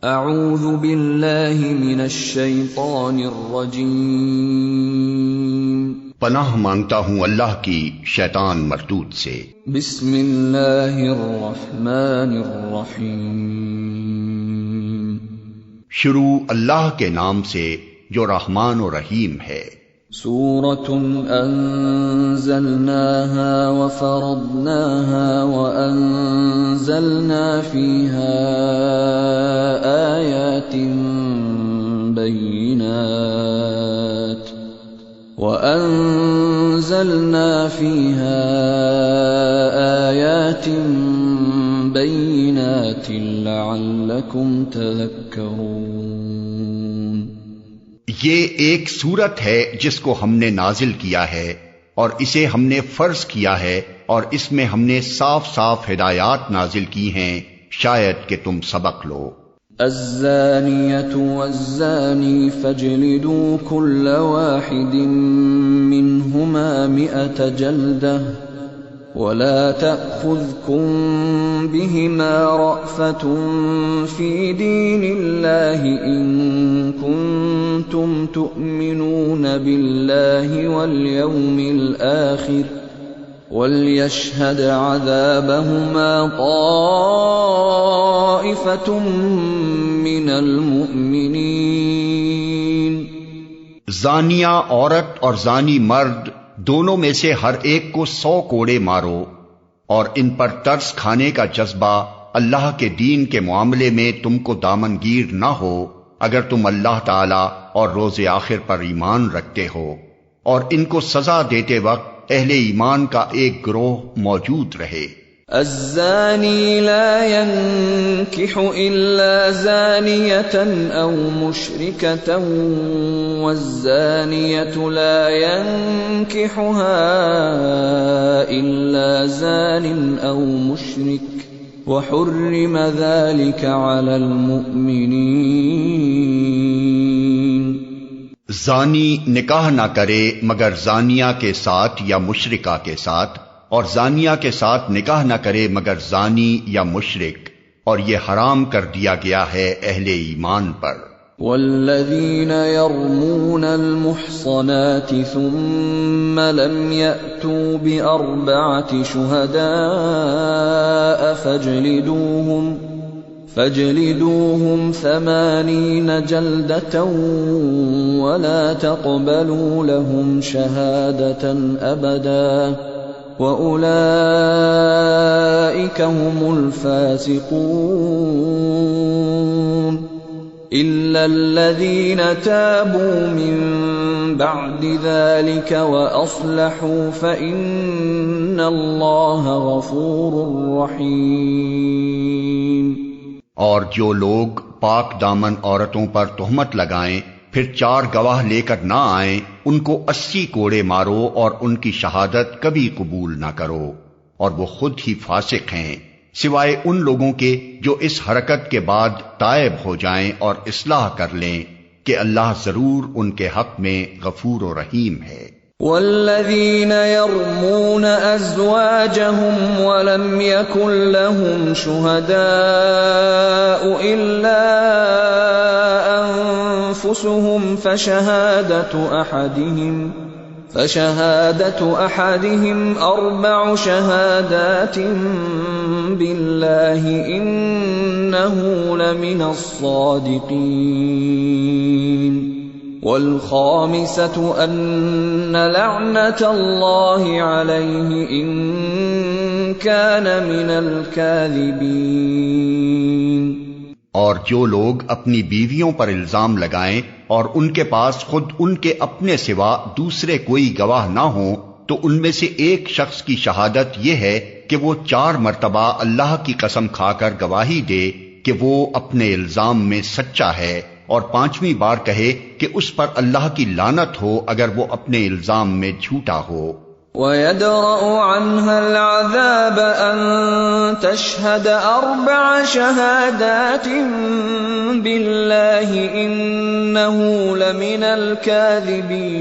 اعوذ باللہ من الشیطان الرجیم، پناہ مانگتا ہوں اللہ کی شیطان مردود سے۔ بسم اللہ الرحمن الرحیم، شروع اللہ کے نام سے جو رحمان و رحیم ہے۔ سورۃ انزلناها وفرضناها وانزلنا فيها آیات بینات لعلکم تذکرون۔ یہ ایک سورت ہے جس کو ہم نے نازل کیا ہے اور اسے ہم نے فرض کیا ہے، اور اس میں ہم نے صاف صاف ہدایات نازل کی ہیں شاید کہ تم سبق لو۔ الزانیۃ والزانی فاجلدوا كل واحد منهما 100 جلدة ولا تأخذكم بهما رأفة في دين الله إن كنتم تؤمنون بالله واليوم الآخر وَلْيَشْهَدْ عَذَابَهُمَا طَائِفَةٌ مِّنَ الْمُؤْمِنِينَ۔ زانیہ عورت اور زانی مرد دونوں میں سے ہر ایک کو 100 کوڑے مارو، اور ان پر ترس کھانے کا جذبہ اللہ کے دین کے معاملے میں تم کو دامنگیر نہ ہو اگر تم اللہ تعالی اور روز آخر پر ایمان رکھتے ہو، اور ان کو سزا دیتے وقت اہل ایمان کا ایک گروہ موجود رہے۔ الزانی لا ينکح الا زانیة او مشرکة والزانیة لا ينکحها الا زان او مشرک وحرم ذلك على المؤمنین۔ زانی نکاح نہ کرے مگر زانیہ کے ساتھ یا مشرکہ کے ساتھ، اور زانیہ کے ساتھ نکاح نہ کرے مگر زانی یا مشرک، اور یہ حرام کر دیا گیا ہے اہل ایمان پر۔ والذین یرمون المحصنات ثم لم یأتوا بأربعة شہداء فاجلدوهم 80 جلدة ولا تقبلوا لهم شهادة أبدا وأولئك هم الفاسقون إلا الذين تابوا من بعد ذلك وأصلحوا فإن الله غفور رحيم۔ اور جو لوگ پاک دامن عورتوں پر تہمت لگائیں پھر 4 گواہ لے کر نہ آئیں، ان کو 80 کوڑے مارو اور ان کی شہادت کبھی قبول نہ کرو، اور وہ خود ہی فاسق ہیں، سوائے ان لوگوں کے جو اس حرکت کے بعد تائب ہو جائیں اور اصلاح کر لیں کہ اللہ ضرور ان کے حق میں غفور و رحیم ہے۔ والذین یرمون ازواجهم ولم یکن لهم شہداء الا انفسهم فشهادة احدهم 4 شهادات بالله انه لمن الصادقین، والخامسة أن لعنة الله عليه إن كان من الكاذبين۔ اور جو لوگ اپنی بیویوں پر الزام لگائیں اور ان کے پاس خود ان کے اپنے سوا دوسرے کوئی گواہ نہ ہوں، تو ان میں سے ایک شخص کی شہادت یہ ہے کہ وہ 4 مرتبہ اللہ کی قسم کھا کر گواہی دے کہ وہ اپنے الزام میں سچا ہے، اور 5ویں بار کہے کہ اس پر اللہ کی لعنت ہو اگر وہ اپنے الزام میں جھوٹا ہو۔ وَيَدْرَأُ عَنْهَا الْعَذَابَ أَن تَشْهَدَ 4 شَهَادَاتٍ بِاللَّهِ إِنَّهُ لَمِنَ الْكَاذِبِينَ۔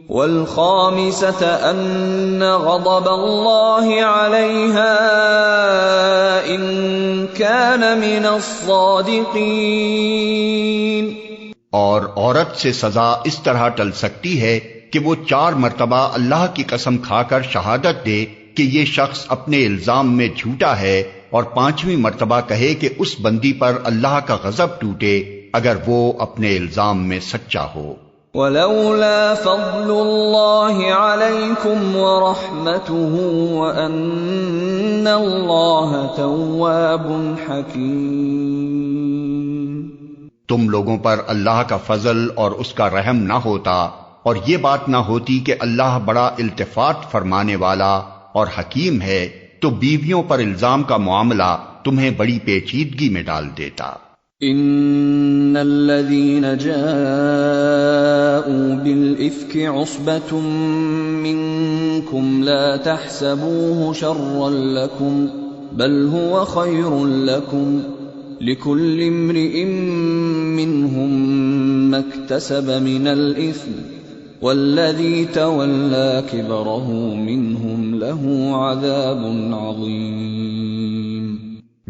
والخامسة أن غضب الله عليها إن كان من الصادقين. اور عورت سے سزا اس طرح ٹل سکتی ہے کہ وہ 4 مرتبہ اللہ کی قسم کھا کر شہادت دے کہ یہ شخص اپنے الزام میں جھوٹا ہے، اور 5ویں مرتبہ کہے کہ اس بندی پر اللہ کا غضب ٹوٹے اگر وہ اپنے الزام میں سچا ہو. ولولا فضل الله عليكم ورحمته وأن الله تواب حكيم. تم لوگوں پر اللہ کا فضل اور اس کا رحم نہ ہوتا، اور یہ بات نہ ہوتی کہ اللہ بڑا التفات فرمانے والا اور حکیم ہے، تو بیویوں پر الزام کا معاملہ تمہیں بڑی پیچیدگی میں ڈال دیتا. ان الذين جاءوا بالافك عصبة منكم لا تحسبوه شرا لكم بل هو خير لكم لكل امرئ منهم ما اكتسب من الاثم والذي تولى كبره منهم له عذاب عظيم.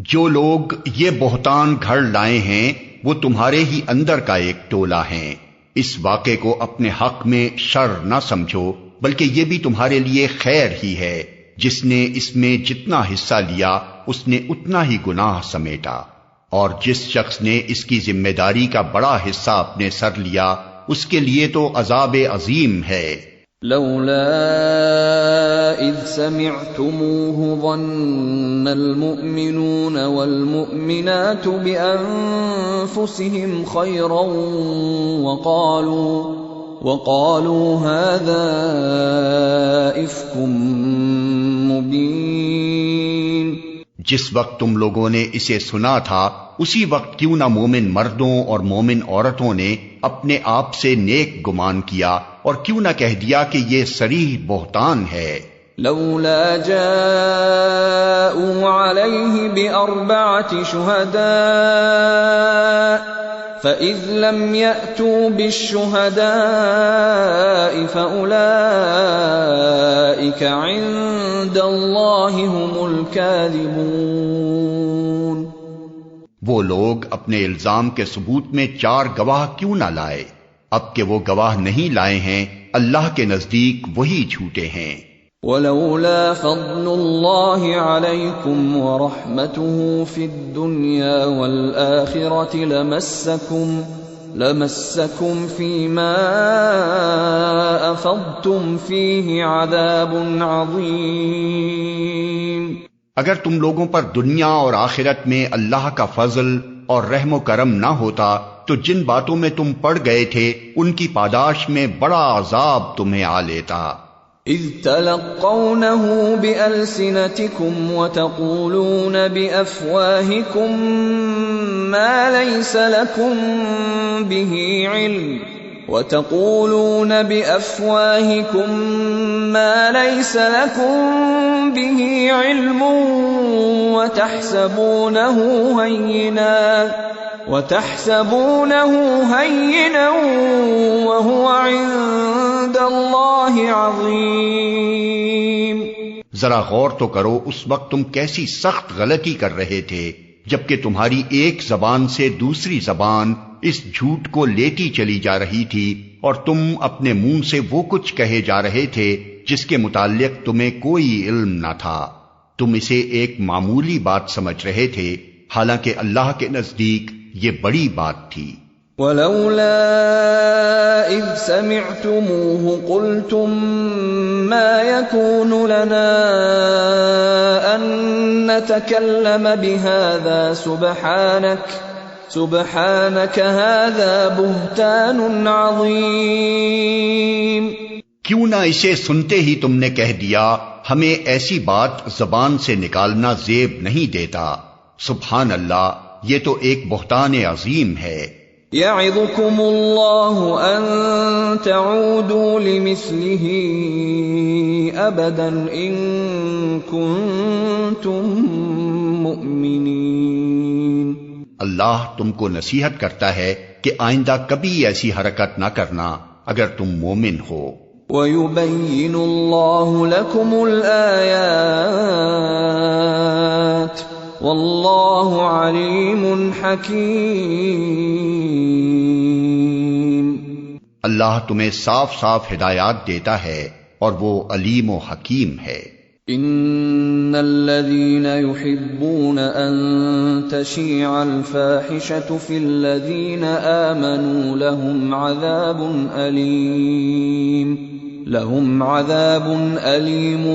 جو لوگ یہ بہتان گھڑ لائے ہیں وہ تمہارے ہی اندر کا ایک ٹولہ ہیں. اس واقعے کو اپنے حق میں شر نہ سمجھو، بلکہ یہ بھی تمہارے لیے خیر ہی ہے. جس نے اس میں جتنا حصہ لیا اس نے اتنا ہی گناہ سمیٹا، اور جس شخص نے اس کی ذمہ داری کا بڑا حصہ اپنے سر لیا اس کے لیے تو عذاب عظیم ہے. لولا اذ سمعتموه ظن المؤمنون والمؤمنات بانفسهم خيرا وقالوا هذا افك مبين. جس وقت تم لوگوں نے اسے سنا تھا اسی وقت کیوں نہ مومن مردوں اور مومن عورتوں نے اپنے آپ سے نیک گمان کیا، اور کیوں نہ کہہ دیا کہ یہ صریح بہتان ہے. لولا جاءوا عليه بأربعة شهداء فإذ لم يأتوا بالشهداء فأولئك عند الله هم الكاذبون. وہ لوگ اپنے الزام کے ثبوت میں 4 گواہ کیوں نہ لائے؟ اب کہ وہ گواہ نہیں لائے ہیں اللہ کے نزدیک وہی جھوٹے ہیں. ولولا فضل الله عليكم ورحمته في الدنيا والآخرة لمسكم فيما أفضتم فيه عذاب عظيم. اگر تم لوگوں پر دنیا اور آخرت میں اللہ کا فضل اور رحم و کرم نہ ہوتا تو جن باتوں میں تم پڑ گئے تھے ان کی پاداش میں بڑا عذاب تمہیں آ لیتا. اذ تلقونه بألسنتكم وتقولون بأفواهكم ما ليس لكم به علم وتحسبونه هينا وهو عند الله عظيم. ذرا غور تو کرو اس وقت تم کیسی سخت غلطی کر رہے تھے جبکہ تمہاری ایک زبان سے دوسری زبان اس جھوٹ کو لیتی چلی جا رہی تھی، اور تم اپنے منہ سے وہ کچھ کہے جا رہے تھے جس کے متعلق تمہیں کوئی علم نہ تھا. تم اسے ایک معمولی بات سمجھ رہے تھے، حالانکہ اللہ کے نزدیک یہ بڑی بات تھی. ولولا اذ سمعتموه قلتم ما يكون لنا ان نتكلم بهذا سبحانك هذا بهتان عظيم. کیوں نہ اسے سنتے ہی تم نے کہہ دیا ہمیں ایسی بات زبان سے نکالنا زیب نہیں دیتا. سبحان اللہ، یہ تو ایک بہتان عظیم ہے. یعظکم اللہ ان تعودوا لمثلہ ابدا ان کنتم مؤمنین. اللہ تم کو نصیحت کرتا ہے کہ آئندہ کبھی ایسی حرکت نہ کرنا اگر تم مومن ہو. وَيُبَيِّنُ اللَّهُ لَكُمُ الْآيَاتِ وَاللَّهُ عَلِيمٌ حَكِيمٌ۔ اللہ تمہیں صاف صاف ہدایات دیتا ہے اور وہ علیم و حکیم ہے۔ ان الذين يحبون ان تشيع الفاحشة في الذين آمنوا لهم عذاب أليم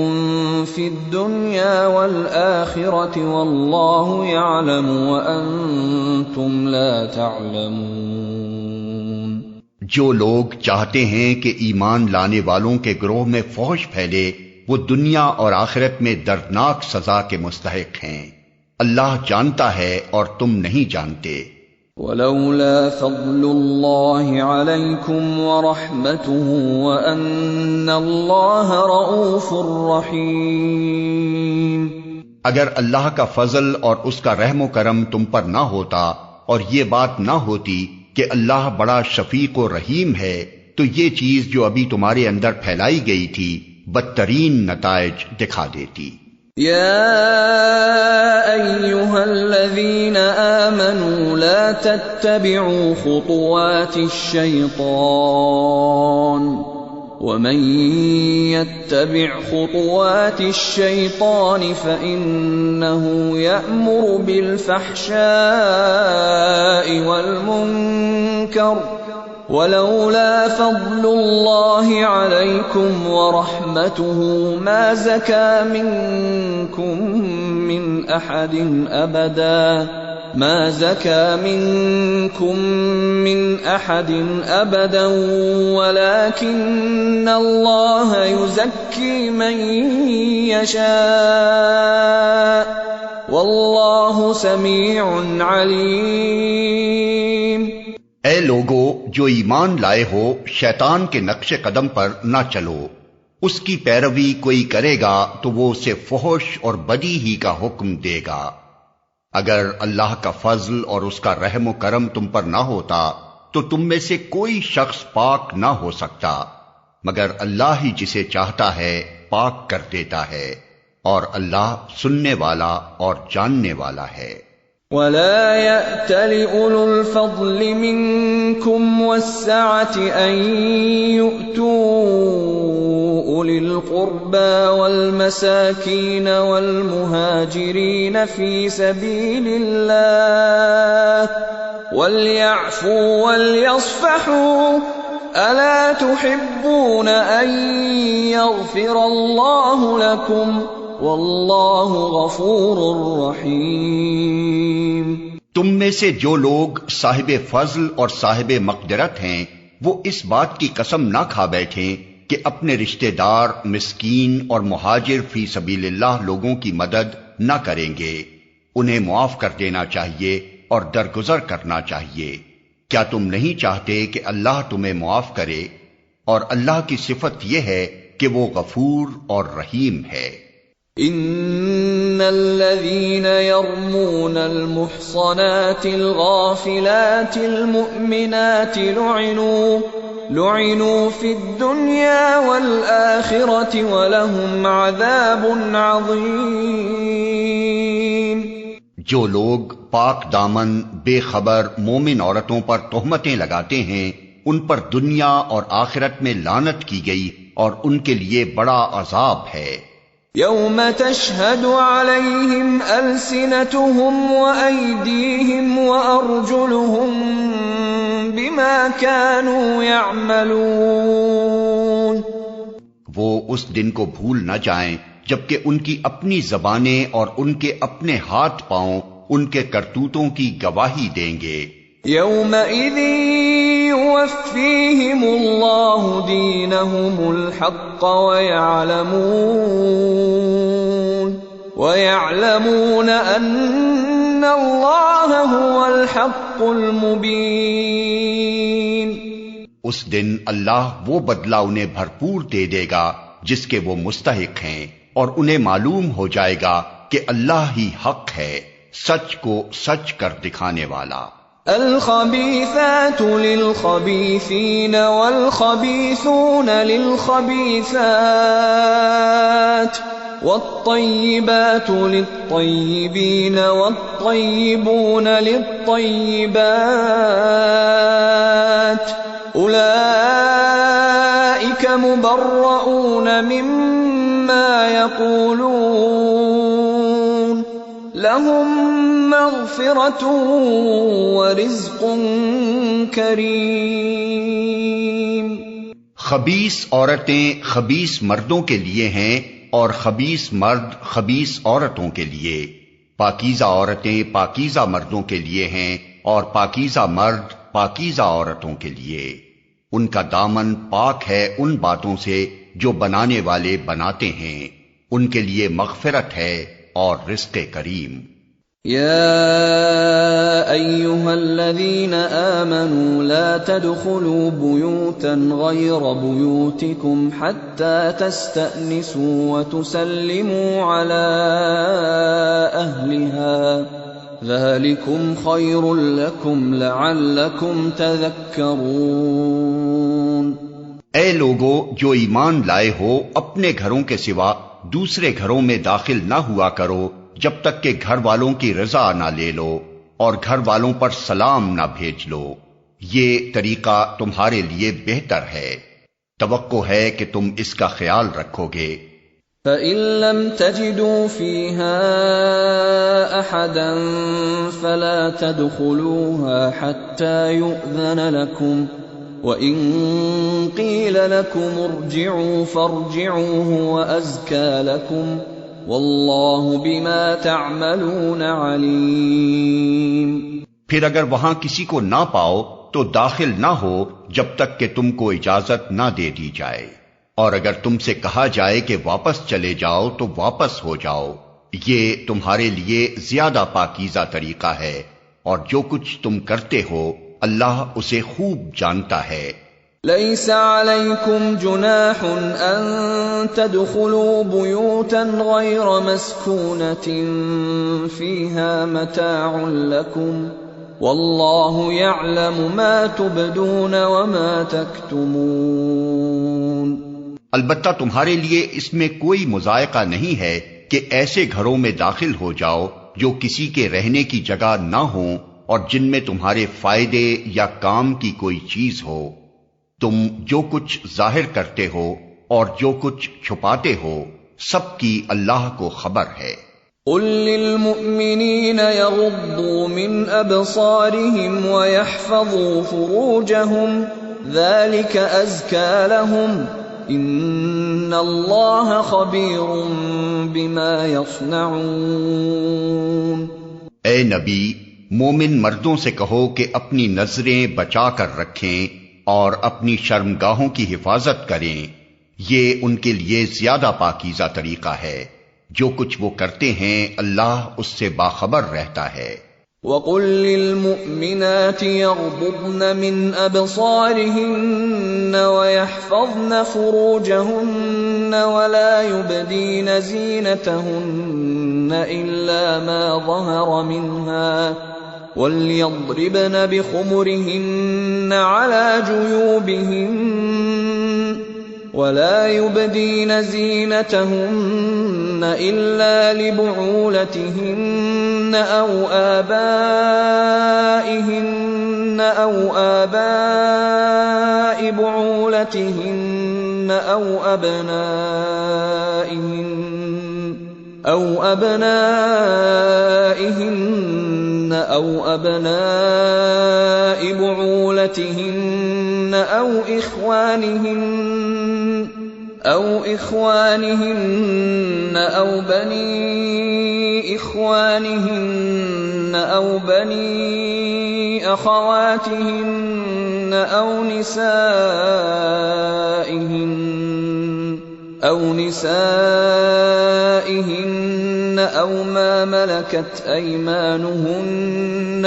في الدنيا والآخرة والله يعلم وأنتم لا تعلمون۔ جو لوگ چاہتے ہیں کہ ایمان لانے والوں کے گروہ میں فحش پھیلے وہ دنیا اور آخرت میں دردناک سزا کے مستحق ہیں۔ اللہ جانتا ہے اور تم نہیں جانتے۔ وَلَوْلَا فَضْلُ اللَّهِ عَلَيْكُمْ وَرَحْمَتُهُ وَأَنَّ اللَّهَ رَءُوفٌ رَحِيمٌ۔ اگر اللہ کا فضل اور اس کا رحم و کرم تم پر نہ ہوتا اور یہ بات نہ ہوتی کہ اللہ بڑا شفیق و رحیم ہے تو یہ چیز جو ابھی تمہارے اندر پھیلائی گئی تھی بدترین نتائج دکھا دیتی۔ یا ایھا الذین آمنوا لا تتبعوا خطوات الشیطان ومن يتبع خطوات الشیطان فإنه يأمر بالفحشاء والمنکر ولولا فضل الله عليكم ورحمته ما زكى منكم من أحد أبدا ولكن الله يزكي من يشاء والله سميع عليم۔ اے لوگو جو ایمان لائے ہو شیطان کے نقش قدم پر نہ چلو، اس کی پیروی کوئی کرے گا تو وہ اسے فحش اور بدی ہی کا حکم دے گا۔ اگر اللہ کا فضل اور اس کا رحم و کرم تم پر نہ ہوتا تو تم میں سے کوئی شخص پاک نہ ہو سکتا، مگر اللہ ہی جسے چاہتا ہے پاک کر دیتا ہے، اور اللہ سننے والا اور جاننے والا ہے۔ وَلَا يَأْتَلِ أُولُو الْفَضْلِ مِنكُمْ وَالسَّعَةِ أَن يُؤْتُوا أُولِي الْقُرْبَى وَالْمَسَاكِينَ وَالْمُهَاجِرِينَ فِي سَبِيلِ اللَّهِ وَلْيَعْفُوا وَلْيَصْفَحُوا أَلَا تُحِبُّونَ أَن يَغْفِرَ اللَّهُ لَكُمْ واللہ غفور رحیم۔ تم میں سے جو لوگ صاحب فضل اور صاحب مقدرت ہیں وہ اس بات کی قسم نہ کھا بیٹھیں کہ اپنے رشتہ دار مسکین اور مہاجر فی سبیل اللہ لوگوں کی مدد نہ کریں گے، انہیں معاف کر دینا چاہیے اور درگزر کرنا چاہیے۔ کیا تم نہیں چاہتے کہ اللہ تمہیں معاف کرے؟ اور اللہ کی صفت یہ ہے کہ وہ غفور اور رحیم ہے۔ ان الذين يرمون المحصنات الغافلات المؤمنات لعنوا في الدنيا والآخرة ولهم عذاب عظيم۔ جو لوگ پاک دامن بے خبر مومن عورتوں پر تہمتیں لگاتے ہیں ان پر دنیا اور آخرت میں لعنت کی گئی اور ان کے لیے بڑا عذاب ہے۔ یوم تشہد علیہم السنتہم وایدیہم وارجلہم بما کانوا یعملون۔ وہ اس دن کو بھول نہ جائیں جبکہ ان کی اپنی زبانیں اور ان کے اپنے ہاتھ پاؤں ان کے کرتوتوں کی گواہی دیں گے۔ یومئذ یوفیہم اللہ دینہم الحق ویعلمون ان اللہ هو الحق المبین۔ اس دن اللہ وہ بدلہ انہیں بھرپور دے دے گا جس کے وہ مستحق ہیں، اور انہیں معلوم ہو جائے گا کہ اللہ ہی حق ہے، سچ کو سچ کر دکھانے والا۔ الخبيثات للخبيثين والخبيثون للخبيثات والطيبات للطيبين والطيبون للطيبات أولئك مبرؤون مما يقولون لهم مغفرة ورزق کریم۔ خبیث عورتیں خبیث مردوں کے لیے ہیں اور خبیث مرد خبیث عورتوں کے لیے۔ پاکیزہ عورتیں پاکیزہ مردوں کے لیے ہیں اور پاکیزہ مرد پاکیزہ عورتوں کے لیے۔ ان کا دامن پاک ہے ان باتوں سے جو بنانے والے بناتے ہیں، ان کے لیے مغفرت ہے اور رزق کریم۔ يا أيها الذين آمنوا لا تدخلوا بيوتا غير بيوتكم حتى تستأنسوا وتسلموا على أهلها ذلكم خير لكم لعلكم تذكرون۔ اے لوگو جو ایمان لائے ہو، اپنے گھروں کے سوا دوسرے گھروں میں داخل نہ ہوا کرو جب تک کہ گھر والوں کی رضا نہ لے لو اور گھر والوں پر سلام نہ بھیج لو، یہ طریقہ تمہارے لیے بہتر ہے، توقع ہے کہ تم اس کا خیال رکھو گے۔ فَإِن لَّمْ تَجِدُوا فِيهَا أَحَدًا فَلَا تَدْخُلُوهَا حَتَّى يُؤْذَنَ لَكُمْ وَإِن قِيلَ لَكُمُ ارْجِعُوا فَارْجِعُوا هُوَ أَزْكَىٰ لَكُمْ وَاللَّهُ بِمَا تَعْمَلُونَ عَلِيمٌ۔ پھر اگر وہاں کسی کو نہ پاؤ تو داخل نہ ہو جب تک کہ تم کو اجازت نہ دے دی جائے، اور اگر تم سے کہا جائے کہ واپس چلے جاؤ تو واپس ہو جاؤ، یہ تمہارے لیے زیادہ پاکیزہ طریقہ ہے، اور جو کچھ تم کرتے ہو اللہ اسے خوب جانتا ہے۔ ليس عليكم جناح أن تدخلوا بيوتا غير مسكونة فيها متاع لكم والله يعلم ما تبدون وما تكتمون۔ البتہ تمہارے لیے اس میں کوئی مضائقہ نہیں ہے کہ ایسے گھروں میں داخل ہو جاؤ جو کسی کے رہنے کی جگہ نہ ہوں اور جن میں تمہارے فائدے یا کام کی کوئی چیز ہو۔ تم جو کچھ ظاہر کرتے ہو اور جو کچھ چھپاتے ہو سب کی اللہ کو خبر ہے۔ قل للمؤمنین یغضوا من ابصارهم ویحفظوا فروجهم ذلك ازکى لهم ان اللہ خبیر بما یصنعون۔ اے نبی، مومن مردوں سے کہو کہ اپنی نظریں بچا کر رکھیں اور اپنی شرمگاہوں کی حفاظت کریں، یہ ان کے لیے زیادہ پاکیزہ طریقہ ہے، جو کچھ وہ کرتے ہیں اللہ اس سے باخبر رہتا ہے۔ وَقُل لِّلْمُؤْمِنَاتِ يَغْضُضْنَ مِنْ أَبْصَارِهِنَّ وَيَحْفَظْنَ فُرُوجَهُنَّ وَلَا يُبْدِينَ زِينَتَهُنَّ إِلَّا مَا ظَهَرَ مِنْهَا وَلْيَضْرِبْنَ بِخُمُرِهِنَّ عَلَى جُيُوبِهِنَّ وَلَا يُبْدِينَ زِينَتَهُنَّ إِلَّا لِبُعُولَتِهِنَّ أَوْ آبَائِهِنَّ أَوْ آبَاءِ بُعُولَتِهِنَّ أَوْ أَبْنَائِهِنَّ أَوْ أَبْنَاءِ بُعُولَتِهِنَّ أَوْ إِخْوَانِهِنَّ أَوْ بَنِي إِخْوَانِهِنَّ أَوْ بَنِي أَخَوَاتِهِنَّ أَوْ نِسَائِهِنَّ أَوْ مَا مَلَكَتْ أَيْمَانُهُنَّ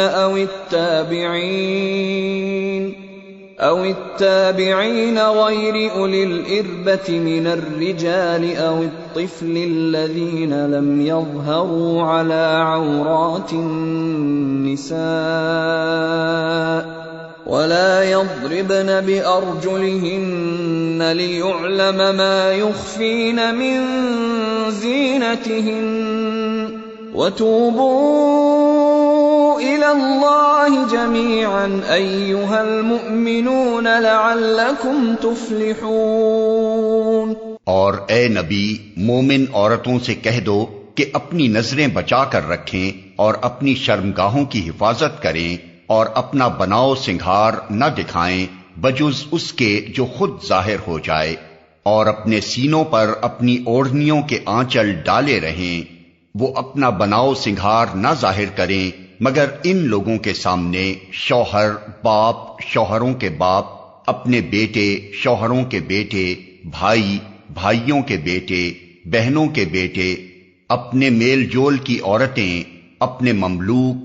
أَوِ التَّابِعِينَ غَيْرِ أُولِي الْإِرْبَةِ مِنَ الرِّجَالِ أَوِ الطِّفْلِ الَّذِينَ لَمْ يَظْهَرُوا عَلَى عَوْرَاتِ النِّسَاءِ ولا يضربن بأرجلهن ليعلم ما يخفين من زينتهن وتوبوا إلى الله جميعا أيها المؤمنون لعلكم تفلحون۔ اور اے نبی، مومن عورتوں سے کہہ دو کہ اپنی نظریں بچا کر رکھیں اور اپنی شرمگاہوں کی حفاظت کریں اور اپنا بناؤ سنگھار نہ دکھائیں بجز اس کے جو خود ظاہر ہو جائے، اور اپنے سینوں پر اپنی اوڑھنیوں کے آنچل ڈالے رہیں۔ وہ اپنا بناؤ سنگھار نہ ظاہر کریں مگر ان لوگوں کے سامنے شوہر، باپ، شوہروں کے باپ، اپنے بیٹے، شوہروں کے بیٹے، بھائی، بھائیوں کے بیٹے، بہنوں کے بیٹے، اپنے میل جول کی عورتیں، اپنے مملوک،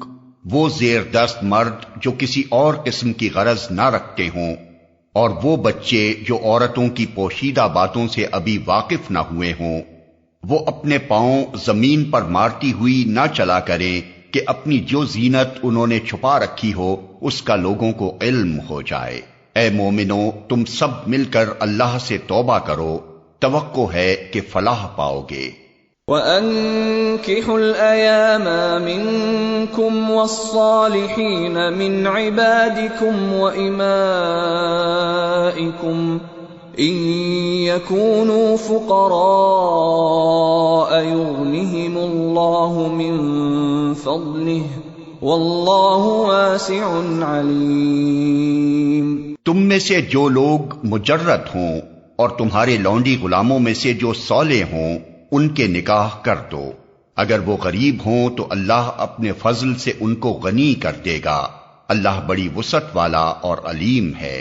وہ زیر دست مرد جو کسی اور قسم کی غرض نہ رکھتے ہوں، اور وہ بچے جو عورتوں کی پوشیدہ باتوں سے ابھی واقف نہ ہوئے ہوں۔ وہ اپنے پاؤں زمین پر مارتی ہوئی نہ چلا کریں کہ اپنی جو زینت انہوں نے چھپا رکھی ہو اس کا لوگوں کو علم ہو جائے۔ اے مومنو، تم سب مل کر اللہ سے توبہ کرو، توقع ہے کہ فلاح پاؤ گے۔ وَأَنكِحُوا الْأَيَامَ مِنكُمْ وَالصَّالِحِينَ مِنْ عِبَادِكُمْ وَإِمَائِكُمْ إِن يَكُونُوا فُقَرَاءَ يُغْنِهِمُ اللَّهُ مِن فَضْلِهِ وَاللَّهُ وَاسِعٌ عَلِيمٌ۔ تم میں سے جو لوگ مجرد ہوں اور تمہارے لونڈی غلاموں میں سے جو صالح ہوں ان کے نکاح کر دو، اگر وہ غریب ہوں تو اللہ اپنے فضل سے ان کو غنی کر دے گا، اللہ بڑی وسعت والا اور علیم ہے۔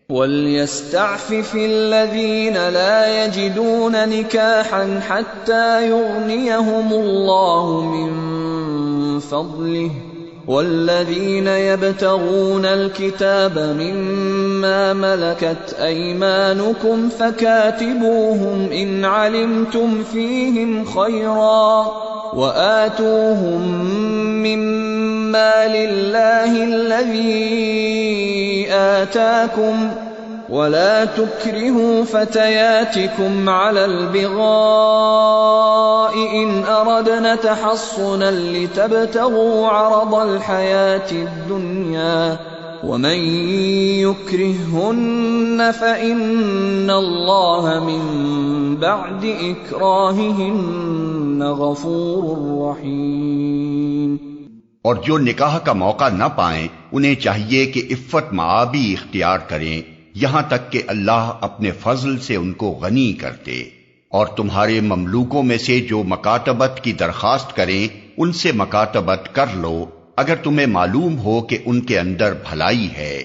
وَلْيَسْتَعْفِفِ الَّذِينَ لَا يَجِدُونَ نِكَاحًا حَتَّى يُغْنِيَهُمُ اللَّهُ مِن فَضْلِهِ وَالَّذِينَ يَبْتَغُونَ الْكِتَابَ مِمَّا مَلَكَتْ أَيْمَانُكُمْ فَكَاتِبُوهُمْ إِنْ عَلِمْتُمْ فِيهِمْ خَيْرًا وَآتُوهُمْ مِمَّا لِلَّهِ الَّذِي آتَاكُمْ وَلَا تُكْرِهُوا فَتَيَاتِكُمْ عَلَى الْبِغَاءِ إِنْ أَرَدْنَ تَحَصُّنًا لِتَبْتَغُوا عَرَضَ الْحَيَاةِ الدُّنْيَا وَمَن يُكْرِههُّنَّ فَإِنَّ اللَّهَ مِن بَعْدِ إِكْرَاهِهِنَّ غَفُورٌ رَّحِيمٌ۔ اور جو نکاح کا موقع نہ پائیں انہیں چاہیے کہ عفت معابی اختیار کریں یہاں تک کہ اللہ اپنے فضل سے ان کو غنی کر دے، اور تمہارے مملوکوں میں سے جو مکاتبت کی درخواست کریں ان سے مکاتبت کر لو اگر تمہیں معلوم ہو کہ ان کے اندر بھلائی ہے،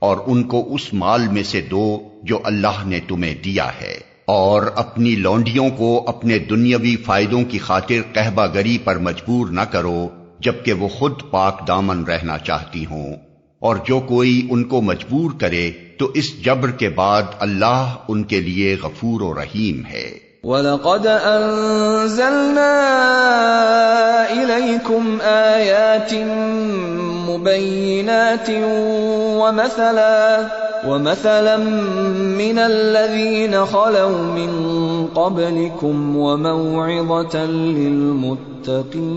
اور ان کو اس مال میں سے دو جو اللہ نے تمہیں دیا ہے، اور اپنی لونڈیوں کو اپنے دنیاوی فائدوں کی خاطر قہبہ گری پر مجبور نہ کرو جبکہ وہ خود پاک دامن رہنا چاہتی ہوں، اور جو کوئی ان کو مجبور کرے تو اس جبر کے بعد اللہ ان کے لیے غفور و رحیم ہے۔ وَلَقَدْ أَنزَلْنَا إِلَيْكُمْ آيَاتٍ مُبَيِّنَاتٍ وَمَثَلًا مِّنَ الَّذِينَ خَلَوْا مِن قَبْلِكُمْ وَمَوْعِظَةً لِّلْمُتَّقِينَ۔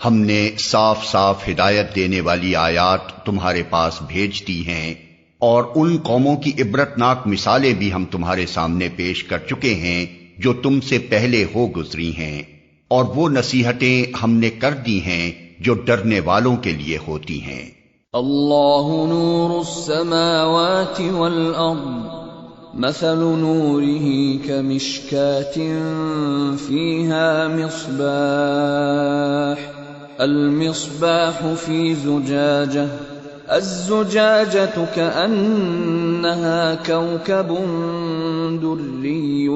ہم نے صاف صاف ہدایت دینے والی آیات تمہارے پاس بھیج دی ہیں، اور ان قوموں کی عبرتناک مثالیں بھی ہم تمہارے سامنے پیش کر چکے ہیں جو تم سے پہلے ہو گزری ہیں، اور وہ نصیحتیں ہم نے کر دی ہیں جو ڈرنے والوں کے لیے ہوتی ہیں۔ اللہ نور السماوات والارض مثل نوره كمشكاة فيها مصباح المصباح في زجاجة الزجاجة كأنها كوكب دري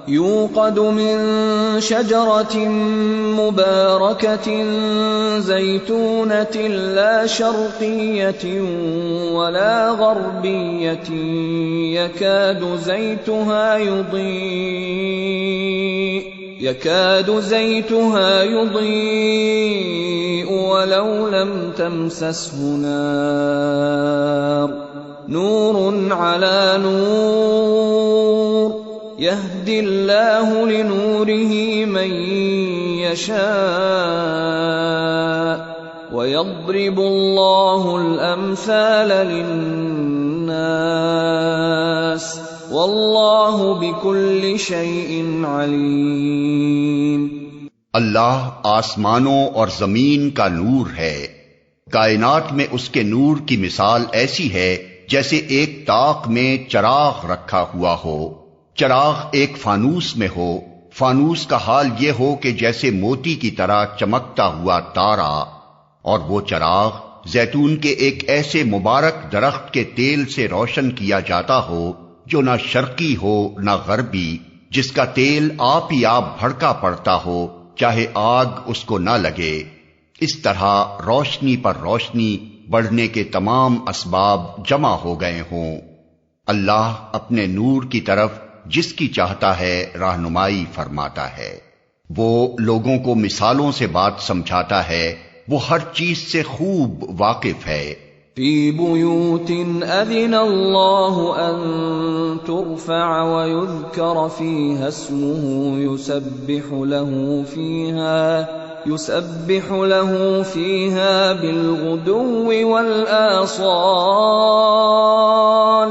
يوقد من شجرة مباركة زيتونة لا شرقية ولا غربية يكاد زيتها يضيء يكاد زيتها يضيء ولو لم تمسسه نار نور على نور يهدي الله لنوره من يشاء ويضرب الله الأمثال للناس واللہ بکل شیء علیم۔ اللہ آسمانوں اور زمین کا نور ہے، کائنات میں اس کے نور کی مثال ایسی ہے جیسے ایک طاق میں چراغ رکھا ہوا ہو، چراغ ایک فانوس میں ہو، فانوس کا حال یہ ہو کہ جیسے موتی کی طرح چمکتا ہوا تارا، اور وہ چراغ زیتون کے ایک ایسے مبارک درخت کے تیل سے روشن کیا جاتا ہو جو نہ شرقی ہو نہ غربی، جس کا تیل آپ ہی آپ بھڑکا پڑتا ہو چاہے آگ اس کو نہ لگے۔ اس طرح روشنی پر روشنی بڑھنے کے تمام اسباب جمع ہو گئے ہوں۔ اللہ اپنے نور کی طرف جس کی چاہتا ہے رہنمائی فرماتا ہے، وہ لوگوں کو مثالوں سے بات سمجھاتا ہے، وہ ہر چیز سے خوب واقف ہے۔ فی بیوت اذن اللہ ان ترفع ویذکر فیہا اسمہ يسبح له فيها بالغدو والآصال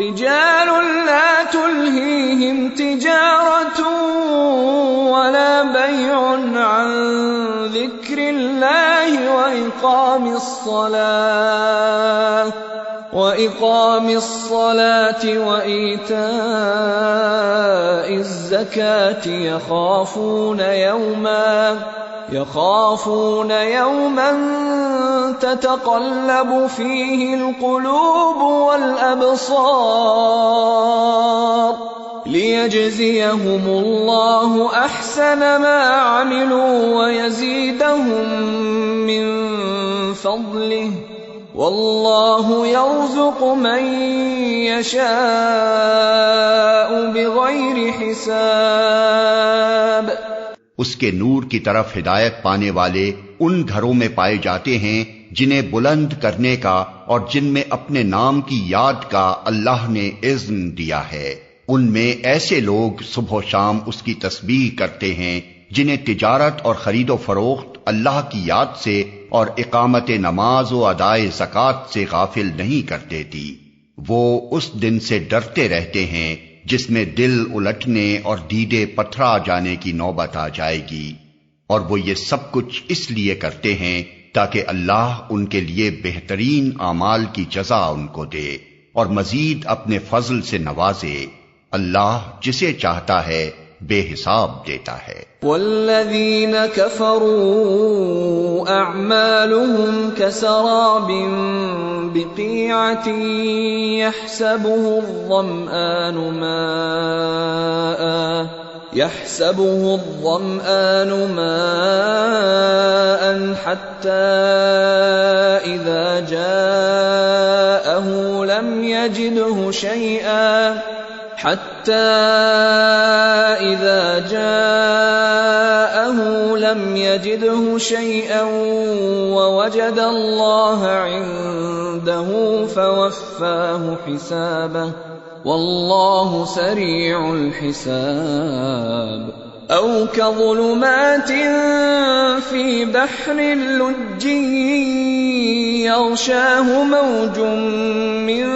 رجال لا تلهيهم تجارة ولا بيع عن ذكر الله وإقام الصلاة وإيتاء الزكاة يخافون يوما تتقلب فيه القلوب والأبصار ليجزيهم الله أحسن ما عملوا ويزيدهم من فضله واللہ یرزق من یشاء بغیر حساب۔ اس کے نور کی طرف ہدایت پانے والے ان گھروں میں پائے جاتے ہیں جنہیں بلند کرنے کا اور جن میں اپنے نام کی یاد کا اللہ نے اذن دیا ہے۔ ان میں ایسے لوگ صبح و شام اس کی تسبیح کرتے ہیں جنہیں تجارت اور خرید و فروخت اللہ کی یاد سے اور اقامت نماز و ادائے زکوٰۃ سے غافل نہیں کر دیتی۔ وہ اس دن سے ڈرتے رہتے ہیں جس میں دل الٹنے اور دیدے پتھرا جانے کی نوبت آ جائے گی، اور وہ یہ سب کچھ اس لیے کرتے ہیں تاکہ اللہ ان کے لیے بہترین اعمال کی جزا ان کو دے اور مزید اپنے فضل سے نوازے۔ اللہ جسے چاہتا ہے بے حساب دیتا ہے۔ والذین کفروا اعمالهم کسراب بقیعة يحسبه الظمآن ماء حتى إذا جاءه لم يجده شيئا ووجد الله عنده فوفاه حسابه والله سريع الحساب۔ أو كظلمات في بحر لجي يغشاه موج من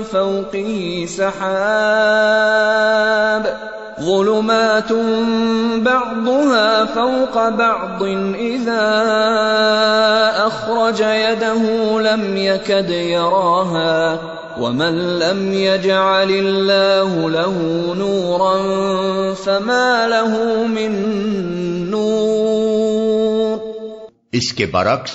فوقه سحاب ظلمات بعضها فوق بعض إذا أخرج يده لم يكد يراها ومن لم يجعل الله له نورا فما له من نور۔ اس کے برعکس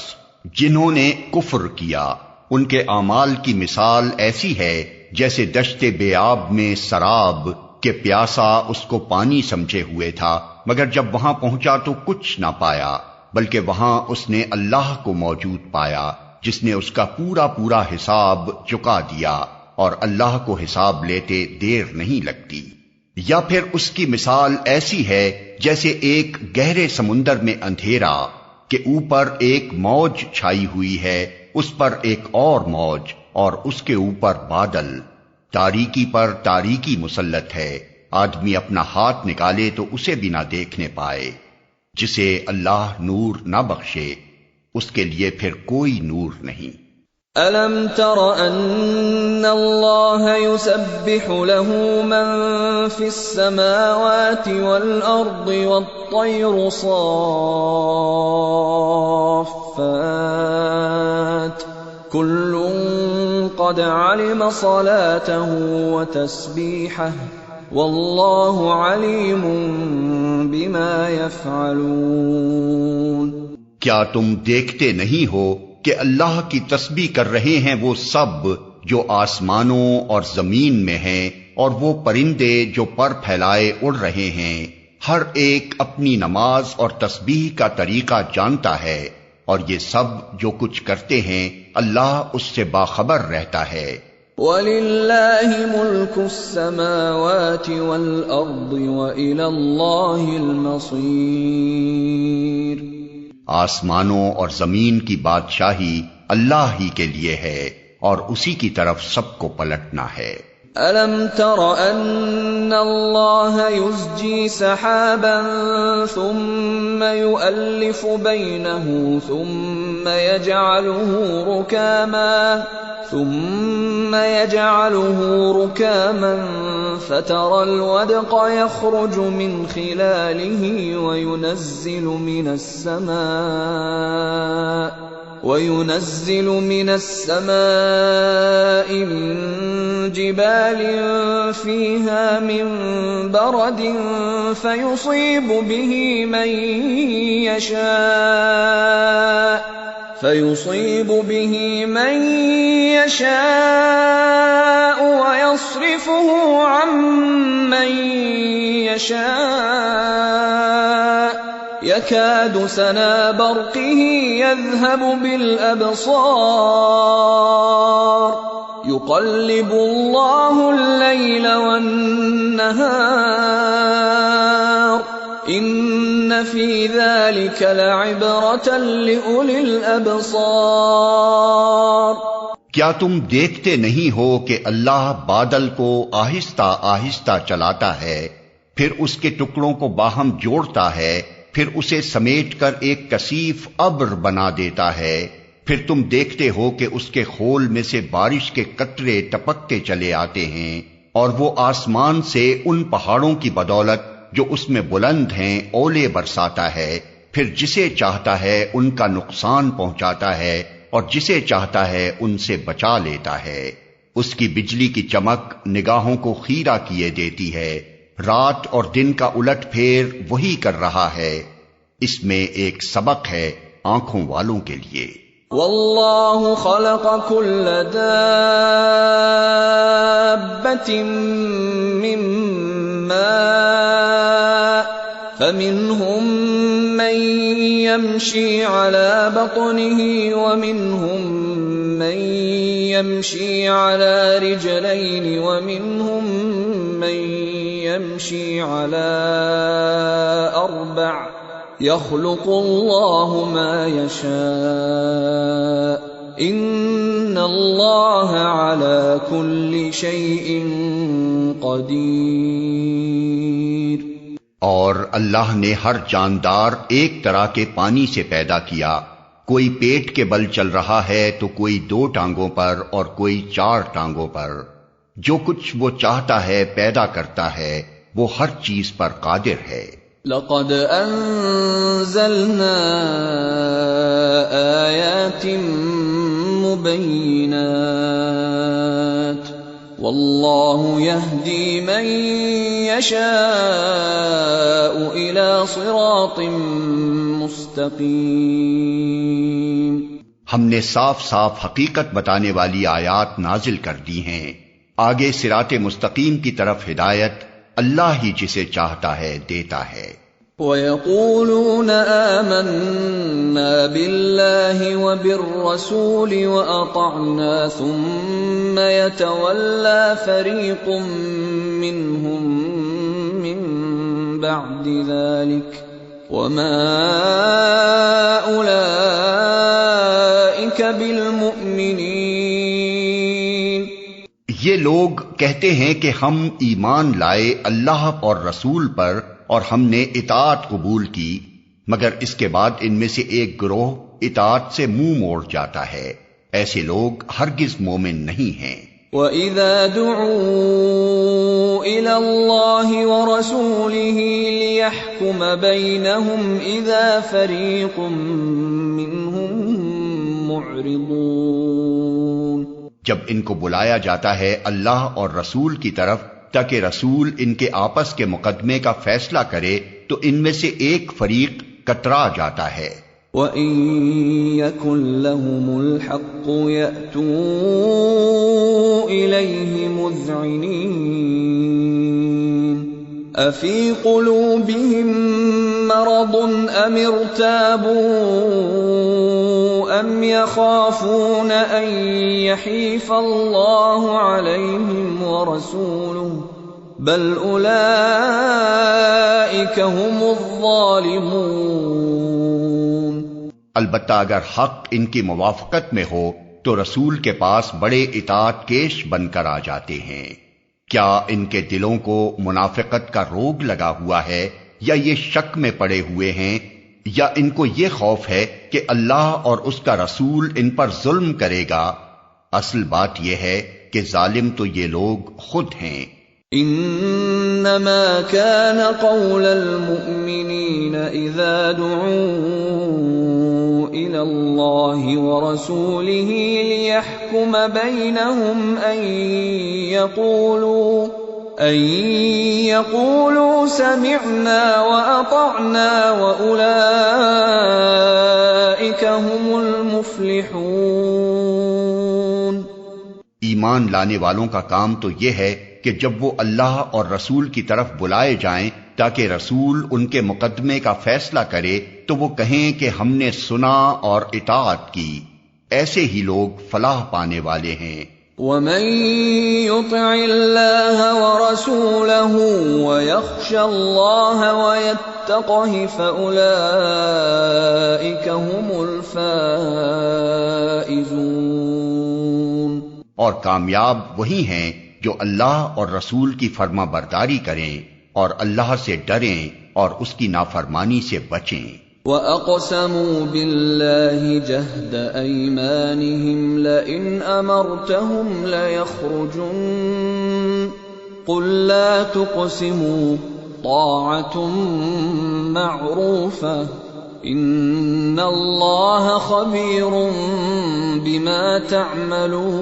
جنہوں نے کفر کیا ان کے اعمال کی مثال ایسی ہے جیسے دشت بے آب میں سراب کہ پیاسا اس کو پانی سمجھے ہوئے تھا، مگر جب وہاں پہنچا تو کچھ نہ پایا، بلکہ وہاں اس نے اللہ کو موجود پایا جس نے اس کا پورا حساب چکا دیا، اور اللہ کو حساب لیتے دیر نہیں لگتی۔ یا پھر اس کی مثال ایسی ہے جیسے ایک گہرے سمندر میں اندھیرا کہ اوپر ایک موج چھائی ہوئی ہے، اس پر ایک اور موج اور اس کے اوپر بادل، تاریکی پر تاریکی مسلط ہے، آدمی اپنا ہاتھ نکالے تو اسے بھی نہ دیکھنے پائے۔ جسے اللہ نور نہ بخشے اس کے لیے پھر کوئی نور نہیں۔ أَلَمْ تَرَ أَنَّ اللَّهَ يُسَبِّحُ لَهُ مَن فِي السَّمَاوَاتِ وَالْأَرْضِ وَالطَّيْرُ صَافَّاتٍ كُلٌّ قَدْ عَلِمَ صَلَاتَهُ وَتَسْبِيحَهُ وَاللَّهُ عَلِيمٌ بِمَا يَفْعَلُونَ۔ کیا تم دیکھتے نہیں ہو کہ اللہ کی تسبیح کر رہے ہیں وہ سب جو آسمانوں اور زمین میں ہیں، اور وہ پرندے جو پر پھیلائے اڑ رہے ہیں، ہر ایک اپنی نماز اور تسبیح کا طریقہ جانتا ہے، اور یہ سب جو کچھ کرتے ہیں اللہ اس سے باخبر رہتا ہے۔ وَلِلَّهِ مُلْكُ السَّمَاوَاتِ وَالْأَرْضِ وَإِلَى اللَّهِ الْمَصِيرُ۔ آسمانوں اور زمین کی بادشاہی اللہ ہی کے لیے ہے اور اسی کی طرف سب کو پلٹنا ہے۔ أَلَمْ تَرَ أَنَّ اللَّهَ يُزْجِي سَحَابًا ثُمَّ يُؤَلِّفُ بَيْنَهُ ثُمَّ يَجْعَلُهُ رُكَامًا فَتَرَى الْوَدْقَ يَخْرُجُ مِنْ خِلَالِهِ وَيُنَزِّلُ مِنَ السَّمَاءِ مِنْ جِبَالٍ فِيهَا مِنْ بَرَدٍ فَيُصِيبُ بِهِ مَنْ يَشَاءُ وَيَصْرِفُهُ عَنْ مَنْ يَشَاءُ يَكَادُ سَنَا بَرْقِهِ يَذْهَبُ بِالْأَبْصَارِ يُقَلِّبُ اللَّهُ اللَّيْلَ وَالنَّهَارَ إِنَّ فِي ذَلِكَ لَعِبْرَةً لِأُولِي الْأَبْصَارِ۔ کیا تم دیکھتے نہیں ہو کہ اللہ بادل کو آہستہ آہستہ چلاتا ہے، پھر اس کے ٹکڑوں کو باہم جوڑتا ہے، پھر اسے سمیٹ کر ایک کثیف ابر بنا دیتا ہے، پھر تم دیکھتے ہو کہ اس کے خول میں سے بارش کے قطرے ٹپکتے چلے آتے ہیں، اور وہ آسمان سے ان پہاڑوں کی بدولت جو اس میں بلند ہیں اولے برساتا ہے، پھر جسے چاہتا ہے ان کا نقصان پہنچاتا ہے اور جسے چاہتا ہے ان سے بچا لیتا ہے۔ اس کی بجلی کی چمک نگاہوں کو خیرہ کیے دیتی ہے، رات اور دن کا الٹ پھیر وہی کر رہا ہے۔ اس میں ایک سبق ہے آنکھوں والوں کے لیے۔ واللہ خلق كل دابة من ماء فمنهم من يمشي على بطنه ومنهم من يمشي على رجلين ومنهم من يمشي على أربع يخلق الله ما يشاء ان اللہ علی کل شیء قدیر۔ اور اللہ نے ہر جاندار ایک طرح کے پانی سے پیدا کیا، کوئی پیٹ کے بل چل رہا ہے تو کوئی 2 ٹانگوں پر اور کوئی 4 ٹانگوں پر، جو کچھ وہ چاہتا ہے پیدا کرتا ہے، وہ ہر چیز پر قادر ہے۔ لقد انزلنا آیات مبینات واللہ یہدی من یشاء الی صراط مستقیم۔ ہم نے صاف صاف حقیقت بتانے والی آیات نازل کر دی ہیں، آگے صراط مستقیم کی طرف ہدایت اللہ ہی جسے چاہتا ہے دیتا ہے۔ وَيَقُولُونَ آمَنَّا بِاللَّهِ وَبِالرَّسُولِ وَأَطَعْنَا ثُمَّ يَتَوَلَّى فَرِيقٌ مِّنْهُم مِّن بَعْدِ ذَلِكَ وَمَا أُولَٰئِكَ بِالْمُؤْمِنِينَ۔ یہ لوگ کہتے ہیں کہ ہم ایمان لائے اللہ اور رسول پر اور ہم نے اطاعت قبول کی، مگر اس کے بعد ان میں سے ایک گروہ اطاعت سے منہ موڑ جاتا ہے۔ ایسے لوگ ہرگز مومن نہیں ہیں۔ وَإِذَا دُعُوا إِلَى اللَّهِ وَرَسُولِهِ لِيَحْكُمَ بَيْنَهُمْ إِذَا فَرِيقٌ مِّنْهُمْ مُعْرِضُونَ۔ جب ان کو بلایا جاتا ہے اللہ اور رسول کی طرف تاکہ رسول ان کے آپس کے مقدمے کا فیصلہ کرے تو ان میں سے ایک فریق کترا جاتا ہے۔ وَإِن يَكُن لَّهُمُ الْحَقُّ يَأْتُوا إِلَيْهِ مُذْعِنِينَ أَفِي قُلُوبِهِم مَّرَضٌ أَمِ ارْتَابُوا أَمْ يَخَافُونَ أَن يَحِيفَ اللَّهُ عَلَيْهِمْ وَرَسُولُهُ بَلْ أُولَٰئِكَ هُمُ الظَّالِمُونَ۔ البتہ اگر حق ان کی موافقت میں ہو تو رسول کے پاس بڑے اطاعت کیش بن کر آ جاتے ہیں۔ کیا ان کے دلوں کو منافقت کا روگ لگا ہوا ہے یا یہ شک میں پڑے ہوئے ہیں یا ان کو یہ خوف ہے کہ اللہ اور اس کا رسول ان پر ظلم کرے گا؟ اصل بات یہ ہے کہ ظالم تو یہ لوگ خود ہیں۔ انما كان قول المؤمنين اذا دعوا الى الله ورسوله ليحكم بينهم ان يقولوا سمعنا واطعنا واولئك هم المفلحون۔ ایمان لانے والوں کا کام تو یہ ہے کہ جب وہ اللہ اور رسول کی طرف بلائے جائیں تاکہ رسول ان کے مقدمے کا فیصلہ کرے تو وہ کہیں کہ ہم نے سنا اور اطاعت کی، ایسے ہی لوگ فلاح پانے والے ہیں۔ وَمَن يُطِعِ اللَّهَ وَرَسُولَهُ وَيَخْشَ اللَّهَ وَيَتَّقْهِ فَأُولَئِكَ هُمُ الْفَائِزُونَ۔ اور کامیاب وہی ہیں جو اللہ اور رسول کی فرما برداری کریں اور اللہ سے ڈریں اور اس کی نافرمانی سے بچیں۔ وَأَقْسَمُوا بِاللَّهِ جَهْدَ أَيْمَانِهِمْ لَئِنْ أَمَرْتَهُمْ لَيَخْرُجُنَّ قُل لَّا تُقْسِمُوا طَاعَةٌ مَّعْرُوفَةٌ إِنَّ اللَّهَ خَبِيرٌ بِمَا تَعْمَلُونَ۔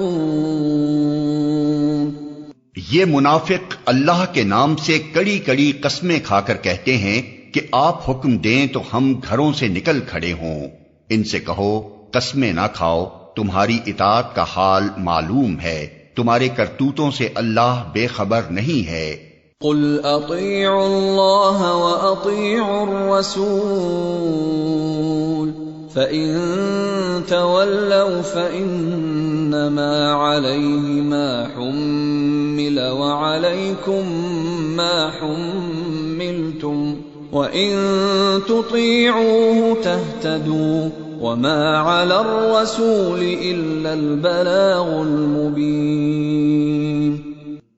یہ منافق اللہ کے نام سے کڑی کڑی قسمیں کھا کر کہتے ہیں کہ آپ حکم دیں تو ہم گھروں سے نکل کھڑے ہوں۔ ان سے کہو قسمیں نہ کھاؤ، تمہاری اطاعت کا حال معلوم ہے، تمہارے کرتوتوں سے اللہ بے خبر نہیں ہے۔ قل اطیعوا اللہ واطیعوا الرسول فإن تولوا فإنما عليه ما حمل وعليكم ما حملتم وإن تطيعوه تهتدوا وما على الرسول إلا البلاغ المبين۔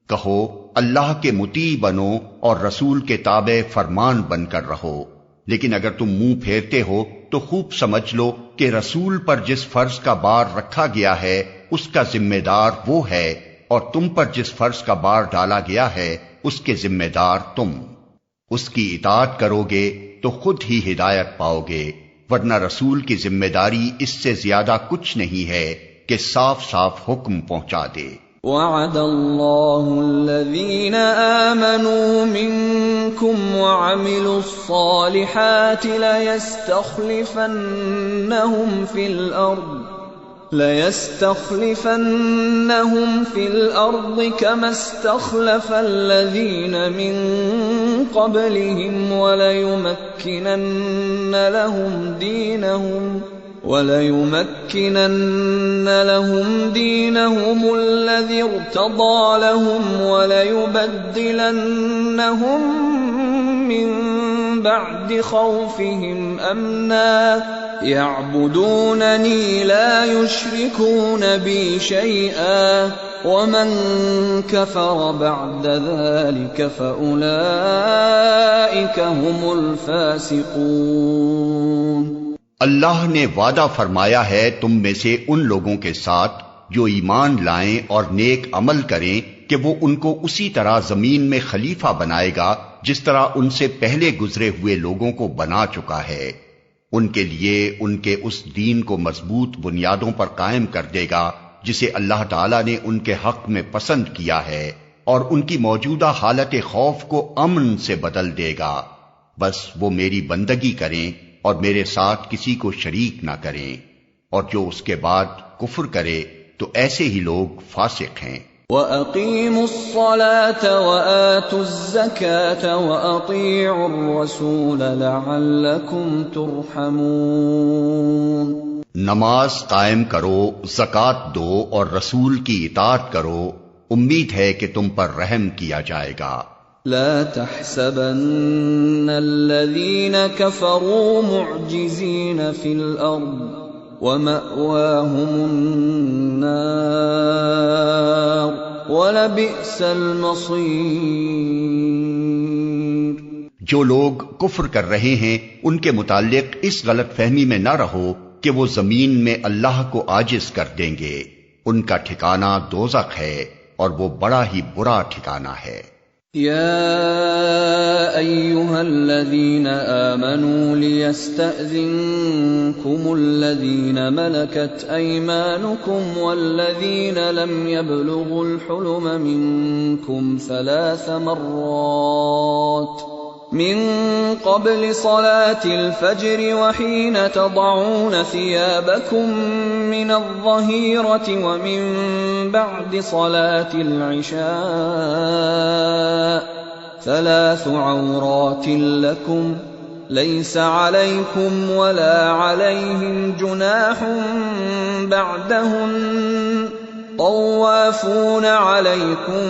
کہو اللہ کے مطیع بنو اور رسول کے تابع فرمان بن کر رہو، لیکن اگر تم منہ پھیرتے ہو تو خوب سمجھ لو کہ رسول پر جس فرض کا بار رکھا گیا ہے اس کا ذمہ دار وہ ہے، اور تم پر جس فرض کا بار ڈالا گیا ہے اس کے ذمہ دار تم۔ اس کی اطاعت کرو گے تو خود ہی ہدایت پاؤ گے، ورنہ رسول کی ذمہ داری اس سے زیادہ کچھ نہیں ہے کہ صاف صاف حکم پہنچا دے۔ وعد اللہ الذین آمنوا منکم وعملوا الصالحات لیستخلفنہم فی الارض لَيَسْتَخْلِفَنَّهُمْ فِي الْأَرْضِ كَمَا اسْتَخْلَفَ الَّذِينَ مِن قَبْلِهِمْ وَلَيُمَكِّنَنَّ لَهُمْ دِينَهُمُ الَّذِي ارْتَضَىٰ لَهُمْ وَلَيُبَدِّلَنَّهُم مِّن بَعْدِ خَوْفِهِمْ أَمْنًا يَعْبُدُونَنِي لَا يُشْرِكُونَ بِي شَيْئًا وَمَن كَفَرَ بَعْدَ ذَلِكَ فَأُولَٰئِكَ هُمُ الْفَاسِقُونَ۔ اللہ نے وعدہ فرمایا ہے تم میں سے ان لوگوں کے ساتھ جو ایمان لائیں اور نیک عمل کریں کہ وہ ان کو اسی طرح زمین میں خلیفہ بنائے گا جس طرح ان سے پہلے گزرے ہوئے لوگوں کو بنا چکا ہے۔ ان کے لیے ان کے اس دین کو مضبوط بنیادوں پر قائم کر دے گا جسے اللہ تعالیٰ نے ان کے حق میں پسند کیا ہے، اور ان کی موجودہ حالت خوف کو امن سے بدل دے گا۔ بس وہ میری بندگی کریں اور میرے ساتھ کسی کو شریک نہ کریں، اور جو اس کے بعد کفر کرے تو ایسے ہی لوگ فاسق ہیں۔ وَأَقِيمُوا الصَّلَاةَ وَآتُوا الزَّكَاةَ وَأَطِيعُوا الرَّسُولَ لَعَلَّكُمْ تُرْحَمُونَ۔ نماز قائم کرو، زکوٰۃ دو اور رسول کی اطاعت کرو، امید ہے کہ تم پر رحم کیا جائے گا۔ لا تحسبن الذين كفروا معجزين في الأرض ومأواهم النار ولبئس المصير۔ جو لوگ کفر کر رہے ہیں ان کے متعلق اس غلط فہمی میں نہ رہو کہ وہ زمین میں اللہ کو عاجز کر دیں گے، ان کا ٹھکانہ دوزخ ہے اور وہ بڑا ہی برا ٹھکانہ ہے۔ يا أيها الذين آمنوا ليستأذنكم الذين ملكت أيمانكم والذين لم يبلغوا الحلم منكم 3 مرات من قبل صلاة الفجر وحين تضعون ثيابكم من الظهيرة ومن بعد صلاة العشاء 3 عورات لكم ليس عليكم ولا عليهم جناح بعدهن طوافون عليكم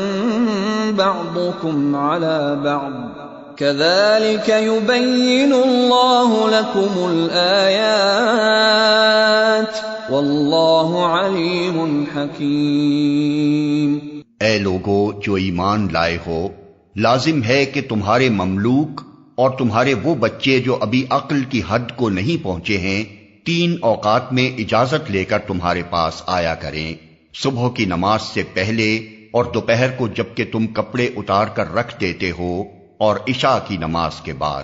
بعضكم على بعض كذلك يبين الله لكم الآيات واللہ علیم حکیم۔ اے لوگو جو ایمان لائے ہو، لازم ہے کہ تمہارے مملوک اور تمہارے وہ بچے جو ابھی عقل کی حد کو نہیں پہنچے ہیں 3 اوقات میں اجازت لے کر تمہارے پاس آیا کریں، صبح کی نماز سے پہلے اور دوپہر کو جب کہ تم کپڑے اتار کر رکھ دیتے ہو، اور عشاء کی نماز کے بعد۔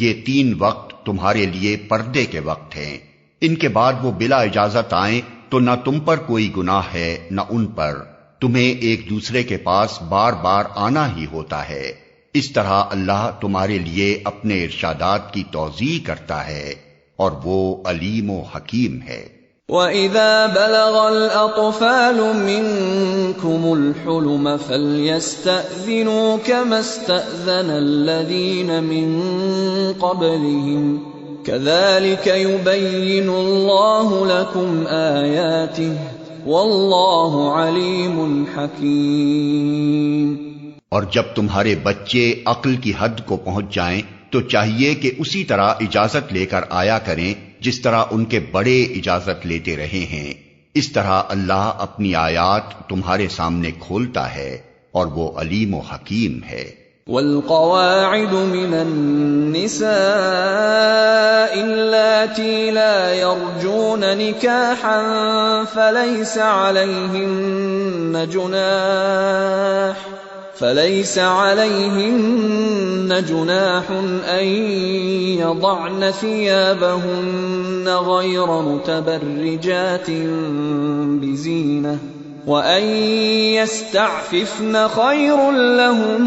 یہ 3 وقت تمہارے لیے پردے کے وقت ہیں۔ ان کے بعد وہ بلا اجازت آئیں تو نہ تم پر کوئی گناہ ہے نہ ان پر، تمہیں ایک دوسرے کے پاس بار بار آنا ہی ہوتا ہے۔ اس طرح اللہ تمہارے لیے اپنے ارشادات کی توضیح کرتا ہے اور وہ علیم و حکیم ہے۔ وَإِذَا بَلَغَ الْأَطْفَالُ مِنكُمُ الْحُلُمَ فَلْيَسْتَأْذِنُوا كَمَا اسْتَأْذَنَ الَّذِينَ مِن قَبْلِهِمْ كَذَلِكَ يُبَيِّنُ اللَّهُ لَكُمْ آيَاتِهِ وَاللَّهُ عَلِيمٌ حَكِيمٌ۔ اور جب تمہارے بچے عقل کی حد کو پہنچ جائیں تو چاہیے کہ اسی طرح اجازت لے کر آیا کریں جس طرح ان کے بڑے اجازت لیتے رہے ہیں۔ اس طرح اللہ اپنی آیات تمہارے سامنے کھولتا ہے اور وہ علیم و حکیم ہے۔ والقواعد من النساء اللاتي لا يرجون نكاحا فليس عليهن جناح أن يضعن ثيابهن غير متبرجات بزينة وأن يستعففن خير لهن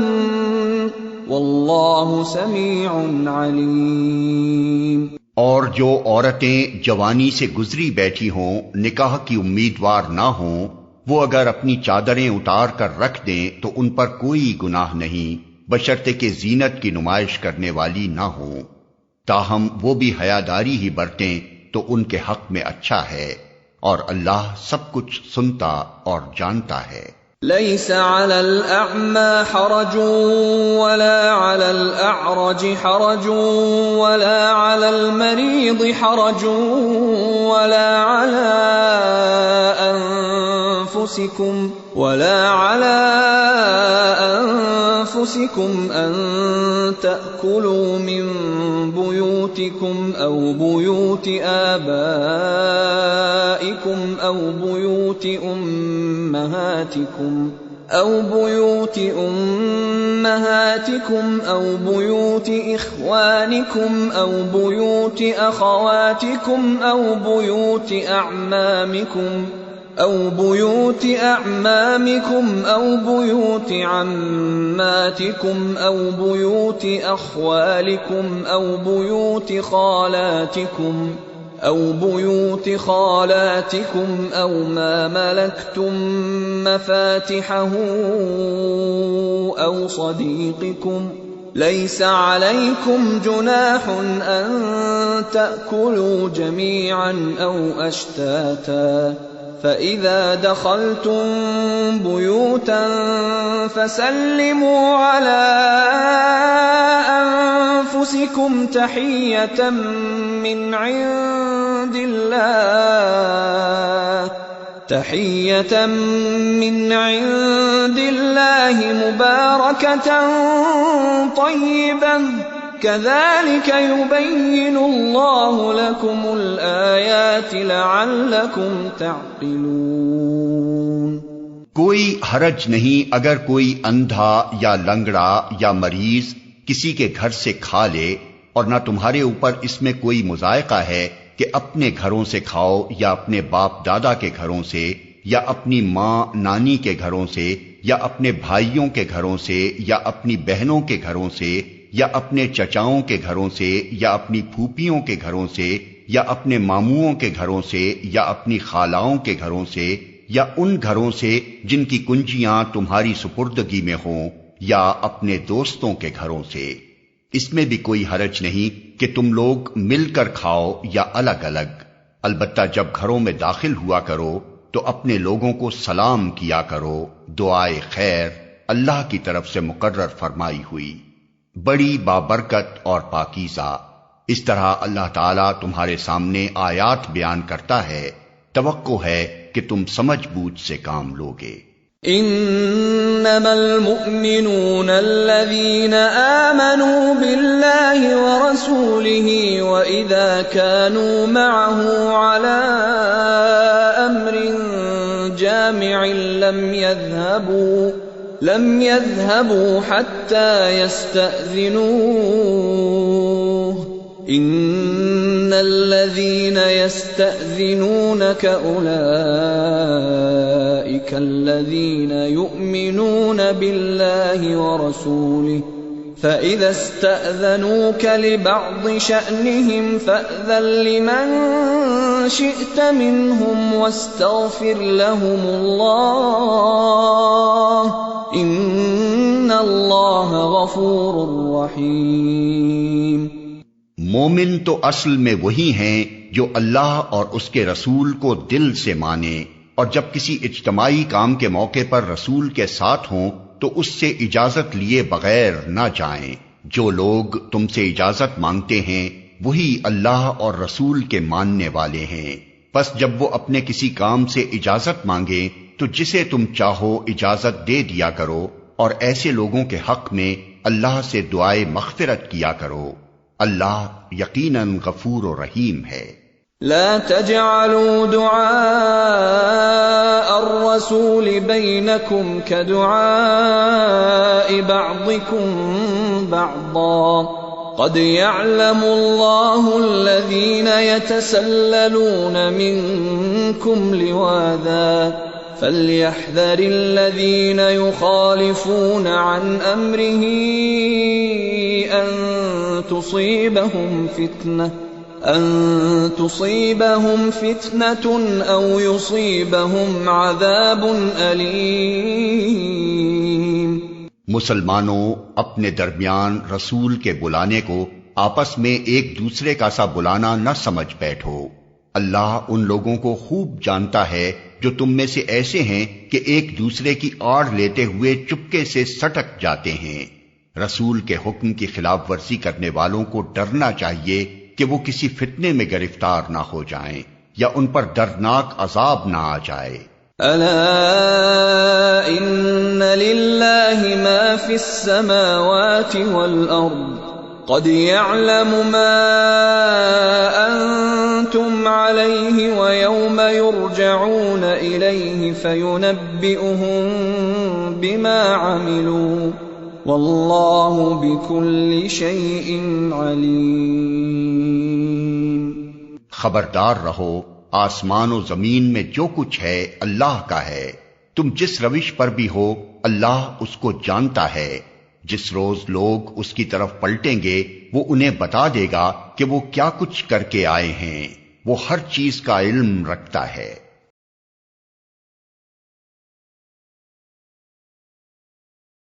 والله سميع عليم۔ اور جو عورتیں جوانی سے گزری بیٹھی ہوں، نکاح کی امیدوار نہ ہوں، وہ اگر اپنی چادریں اتار کر رکھ دیں تو ان پر کوئی گناہ نہیں، بشرطے کہ زینت کی نمائش کرنے والی نہ ہوں۔ تاہم وہ بھی حیاداری ہی برتیں تو ان کے حق میں اچھا ہے، اور اللہ سب کچھ سنتا اور جانتا ہے۔ ليس على الأعمى حرج ولا على الأعرج حرج ولا على المريض حرج ولا على أنفسكم أن تأكلوا من بيوتكم أو بيوت آبائكم أو بيوت أمهاتكم أو بيوت إخوانكم أو بيوت أخواتكم أو بيوت أعمامكم أو بيوت عماتكم أو بيوت أخوالكم أو بيوت خالاتكم أو ما ملكتم مفاتحه أو صديقكم ليس عليكم جناح أن تأكلوا جميعا أو أشتاتا فإذا دخلتم بيوتا فسلموا على أنفسكم تحية من عند الله مباركة طيبة كذلك يبين الله لكم الآيات لعلكم تعقلون۔ کوئی حرج نہیں اگر کوئی اندھا یا لنگڑا یا مریض کسی کے گھر سے کھا لے، اور نہ تمہارے اوپر اس میں کوئی مضائقہ ہے کہ اپنے گھروں سے کھاؤ یا اپنے باپ دادا کے گھروں سے یا اپنی ماں نانی کے گھروں سے یا اپنے بھائیوں کے گھروں سے یا اپنی بہنوں کے گھروں سے یا اپنے چچاؤں کے گھروں سے یا اپنی پھوپھیوں کے گھروں سے یا اپنے ماموؤں کے گھروں سے یا اپنی خالاؤں کے گھروں سے یا ان گھروں سے جن کی کنجیاں تمہاری سپردگی میں ہوں یا اپنے دوستوں کے گھروں سے۔ اس میں بھی کوئی حرج نہیں کہ تم لوگ مل کر کھاؤ یا الگ الگ، البتہ جب گھروں میں داخل ہوا کرو تو اپنے لوگوں کو سلام کیا کرو، دعائے خیر اللہ کی طرف سے مقرر فرمائی ہوئی، بڑی بابرکت اور پاکیزہ۔ اس طرح اللہ تعالیٰ تمہارے سامنے آیات بیان کرتا ہے، توقع ہے کہ تم سمجھ بوجھ سے کام لوگے۔ انما المؤمنون الذين آمنوا بالله ورسوله واذا كانوا معه على امر جامع لم يذهبوا حتى يستأذنوه ان الذين يستأذنونك اولئك الذين يؤمنون بالله ورسوله فإذا استأذنوك لبعض شأنهم فأذن لمن شئت منهم واستغفر لهم الله إن الله غفور رحيم۔ مومن تو اصل میں وہی ہیں جو اللہ اور اس کے رسول کو دل سے مانیں، اور جب کسی اجتماعی کام کے موقع پر رسول کے ساتھ ہوں تو اس سے اجازت لیے بغیر نہ جائیں۔ جو لوگ تم سے اجازت مانگتے ہیں وہی اللہ اور رسول کے ماننے والے ہیں، پس جب وہ اپنے کسی کام سے اجازت مانگیں تو جسے تم چاہو اجازت دے دیا کرو، اور ایسے لوگوں کے حق میں اللہ سے دعائے مغفرت کیا کرو، اللہ یقیناً غفور و رحیم ہے۔ لا تجعلوا دعاء الرسول بينكم كدعاء بعضكم بعضا قد يعلم الله الذين يتسللون منكم لواذا فليحذر الذين يخالفون عن أمره أن تصيبهم فتنة أن تصيبهم فتنة أو يصيبهم عذاب أليم۔ مسلمانوں اپنے درمیان رسول کے بلانے کو آپس میں ایک دوسرے کا سا بلانا نہ سمجھ بیٹھو۔ اللہ ان لوگوں کو خوب جانتا ہے جو تم میں سے ایسے ہیں کہ ایک دوسرے کی آڑ لیتے ہوئے چپکے سے سٹک جاتے ہیں۔ رسول کے حکم کی خلاف ورزی کرنے والوں کو ڈرنا چاہیے کہ وہ کسی فتنے میں گرفتار نہ ہو جائیں یا ان پر دردناک عذاب نہ آ جائے۔ ألا إن لله ما في السماوات والأرض قد يعلم ما أنتم عليه ويوم يرجعون إليه فينبئهم بما عملوا والله بكل شيء عليم۔ خبردار رہو، آسمان و زمین میں جو کچھ ہے اللہ کا ہے، تم جس روش پر بھی ہو اللہ اس کو جانتا ہے۔ جس روز لوگ اس کی طرف پلٹیں گے وہ انہیں بتا دے گا کہ وہ کیا کچھ کر کے آئے ہیں، وہ ہر چیز کا علم رکھتا ہے۔